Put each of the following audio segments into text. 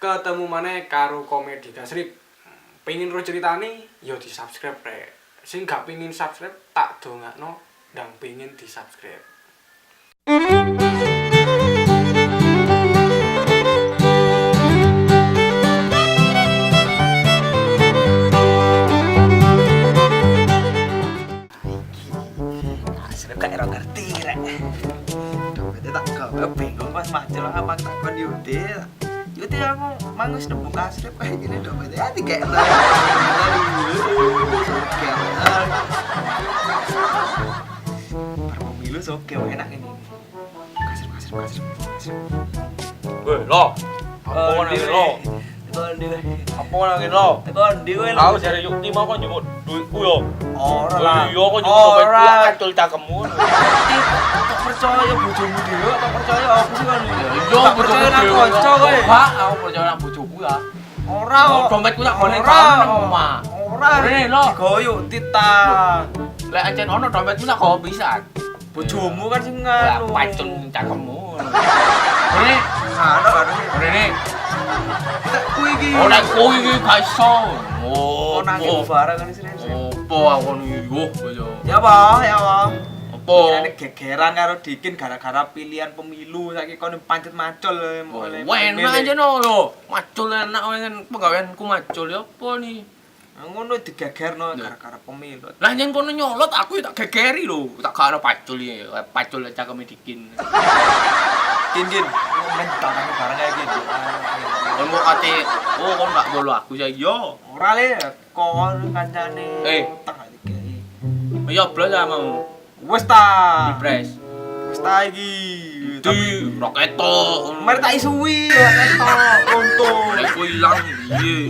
ketemu maneh karo Komedi Gasrip. Pengin ro ceritane ya di-subscribe rek. Sing gak pengin subscribe tak dongakno ndang pengin di-subscribe. Asli gak ngerti rek. Dompetnya tak gawe bingung pas macul apa takon Yudi. Yudi aku mangus nemu kasrip kayak gini dompetnya tiga enak. Pemilu soke enak ini. Kasrip. Weh, lo. Apa nang lo? Tekan di. Apa nang lo? Tekan di kowe. Aku jare Yukti mau kok njupuk duitku yo. Ora lah. Iya kok njupuk duitku kacul cakemmu. Tak percaya bojomu dhewe, tak percaya aku sih kan. Yo Tak percaya nang kanca kowe. Pak, aku percaya nang bojoku ya. Ora kok. Dompetku tak golek nang omah. Ora. Rene lo. Digoyuk titah. Lek ancen ono dompetku tak gawa pisan. Bojomu kan sing Wah, nganu. pacul cakemmu. Rene, Ana. Rene. Tak kuwi iki. Ora kowe iki gak iso. Oh, nang barang kan sih. Opo aku ngono yo yo. Ya apa? Opo? Ini gegeran karo Dikin gara-gara pilihan pemilu saiki kon pancet macul mulai. Enak aja no yo. Macul enak kan penggaweanku macul ya apa nih? Ngono digegerno gara-gara pemilu. Lah yen kono nyolot aku tak gegeri lho. Tak gak ono pacul ya. Pacul cakeme Dikin. Din. Men barang kayak gitu. Kon kok ate kon gak bolo aku ya yo. Ora le kon kancane. Tak dikai. Ya blas mau. Wes ta. Dipres. Wes ta iki. Di roketo. Mari tak isuwi ketok untung. Nek kowe ilang piye?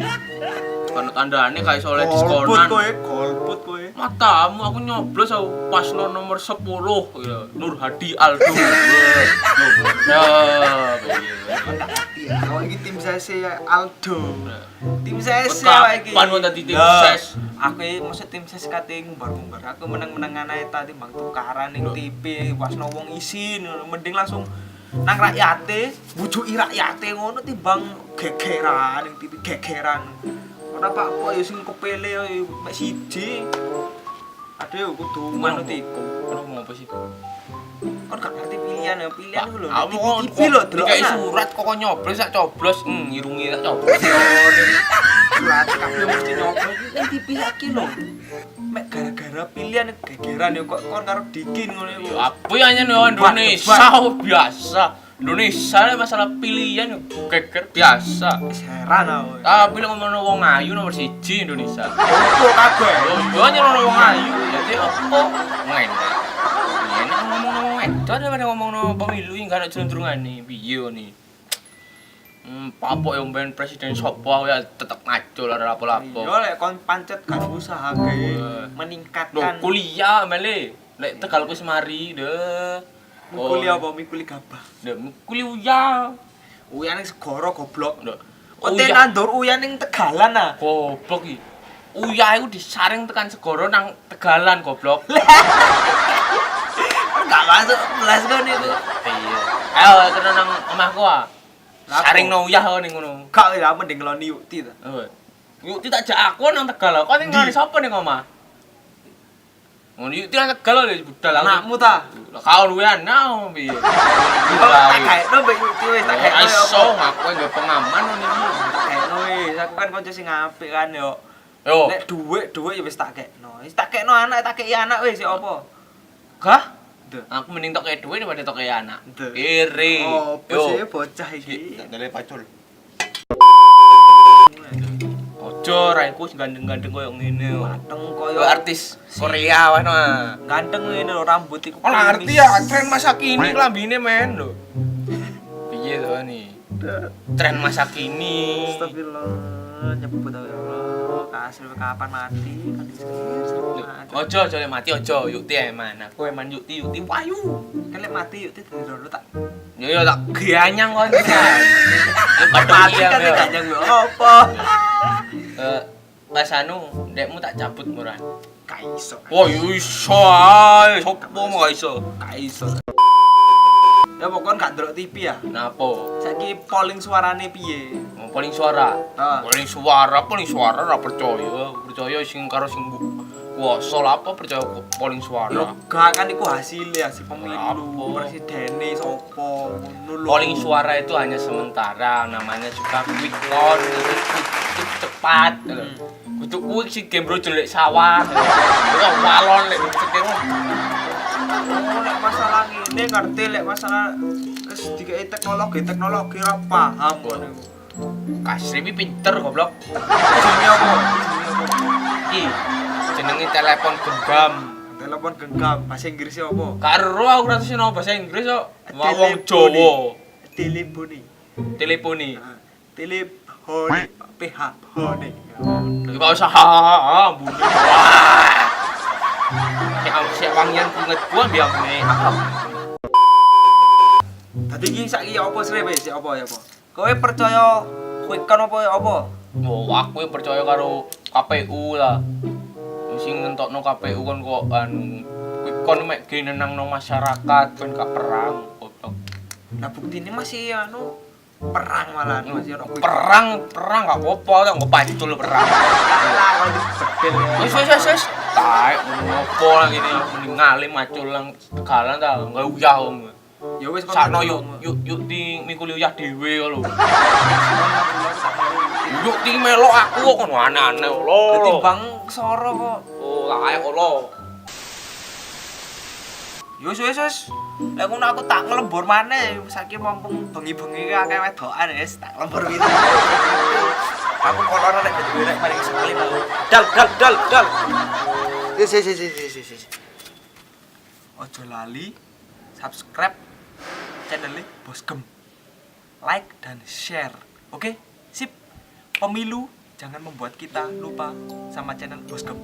Kan tandane gak iso oleh diskonan. Golput kowe. Matamu aku nyoblos aku pasno nomor 10 ya. Nur Hadi Aldo. Ya, awak iki tim sese Aldo. Tim sese awak iki. Kapan mau dadi tim ses? Aku iki mosok tim ses kate ngumbar-ngumbar. Aku meneng-menengan ae ta timbang tukaran ning TV, wasno wong isin, mending langsung nang rakyate, bujuki rakyate ngono timbang gegeran ning TV gegeran. Ora apa-apa ya sing kepele ya mek siji. Aduh kudu manut iku. Ono ngopo sih? Kon gak ngerti pilihan ya, pilihan iku lho. Aku TV lho delok. dikai surat kok nyoblos sak coblos, irungi tak coblos. Surat kabeh mesti nyoblos ning TV saiki lho. Mek gara-gara pilihan gegeran ya kok kon karo Dikin ngono iku. Apa ya nyen Indonesia biasa. Indonesia masalah pilihan geger biasa. Wis heran aku. Tapi lek ngomongno wong ayu nomor 1 Indonesia. Opo kabeh. Yo nyen wong ayu, jadi opo ngene. Yen ngomongno wong wedok daripada ngomongno pemilu iki gak ono jendrungane piye ni. Papok yang ben presiden sapa ya tetep ngacul ora lapo-lapo. Yo lek kon pancet karo usaha gawe meningkatkan. Kuliah mele. Lek Tegalku semari deh. Kuliah apa mikuli gabah. Deh kuliah. Uyan ning segara goblok. Uya nandur uyan ning Tegalan ah. goblok iki. Uyah iku disaring tekan segara nang Tegalan goblok. Enggak masuk belas kon itu. Iya. Ayo kena nang omahku ah. Saring no uyah kok ning ngono. Gak ya mending ngeloni Yukti ta. Yukti tak jak aku nang Tegal. Kok ning ngene sapa ning omah? Ngono Yukti nang Tegal lho budal aku. Anakmu ta? Kau luwe anak piye? Tak gaekno mbek Yukti wis tak gaekno. Iso aku nggo pengaman ngono iki. Gaekno wis aku kan kanca sing apik kan yo. Yo. Nek dhuwit ya wis tak gaekno. Wis tak gaekno anak tak kei anak wis ya apa? Gah? Aku mending tok dhuwit daripada tok anak. Iri. Oh, bos bocah iki. Ndele pacul. Ojo raiku gandeng-gandeng koyo ngene. Ganteng koyo Artis Korea wae no. Ganteng ngene lho rambut iku. Ora ngerti ya tren masa kini klambine men lho. Piye to ni? Tren masa kini. Astagfirullah, nyebut ya Allah, kasih kapan mati kan Ojo mati ojo Yukti eman. Aku eman Yukti wayu. Kan lek mati Yukti dadi tak. Yo tak ganyang kon. Mati kan ganyang yo apa? Pas anu, ndekmu tak cabut murah. Ka iso. Wah, iso ae. Sopo mau gak iso? Ka iso. Ya pokoknya gak ndelok TV ya. Napa? Saiki polling suarane piye? polling suara. Ah. Polling suara ora percaya. Percaya sing karo sing kuwasa lah apa percaya polling suara. Yo gak kan iku hasil pemilu. Apa? Presidene sapa ngono lho. Polling suara itu hanya sementara, namanya juga quick count, itu cepat. Kudu kuwi sing game bro jelek sawah. Kok walon lek ceking. Oh, lek masalah ngene ngerti lek masalah wis dikei teknologi ora paham ngono. Kasri pinter goblok. Jenenge apa? Iki jenenge telepon genggam. Telepon genggam bahasa Inggrisnya apa? Karo aku ora tau bahasa Inggris kok. Wong Jawa. Teleponi. Teleponi. Teleponi. PH. Hone. Enggak usah bunyi. Siap wangian inget gua biar bunyi akap. Tadi iki saiki apa srep wis apa ya apa? Kowe percaya quick count apa ya apa? Oh, aku percaya karo KPU lah. Sing ngentokno KPU kon kok anu quick count mek genenangno masyarakat ben gak perang. Goblok. Nah bukti ini masih anu perang malah masih ono Perang gak apa-apa, tak nggo pacul perang. Wis. Taek ngopo lah gini mending ngalim macul lang tegalan ta enggak uyah om. Ya wis Sakno yuk di mikul uyah dhewe lho. Yuk di melok aku kok ngono aneh-aneh lho. Ketimbang soro kok. Oh, kae lho. Wis. Lek ngono aku tak nglembur maneh saiki mumpung bengi-bengi akeh wedokan wis tak lembur wis. Aku kolor nek dhewe rek paling sekali lho. Dal. Yes. Ojo lali subscribe channel Bosgem. Like dan share. Oke? Sip. Pemilu jangan membuat kita lupa sama channel Bosgem.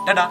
Dadah.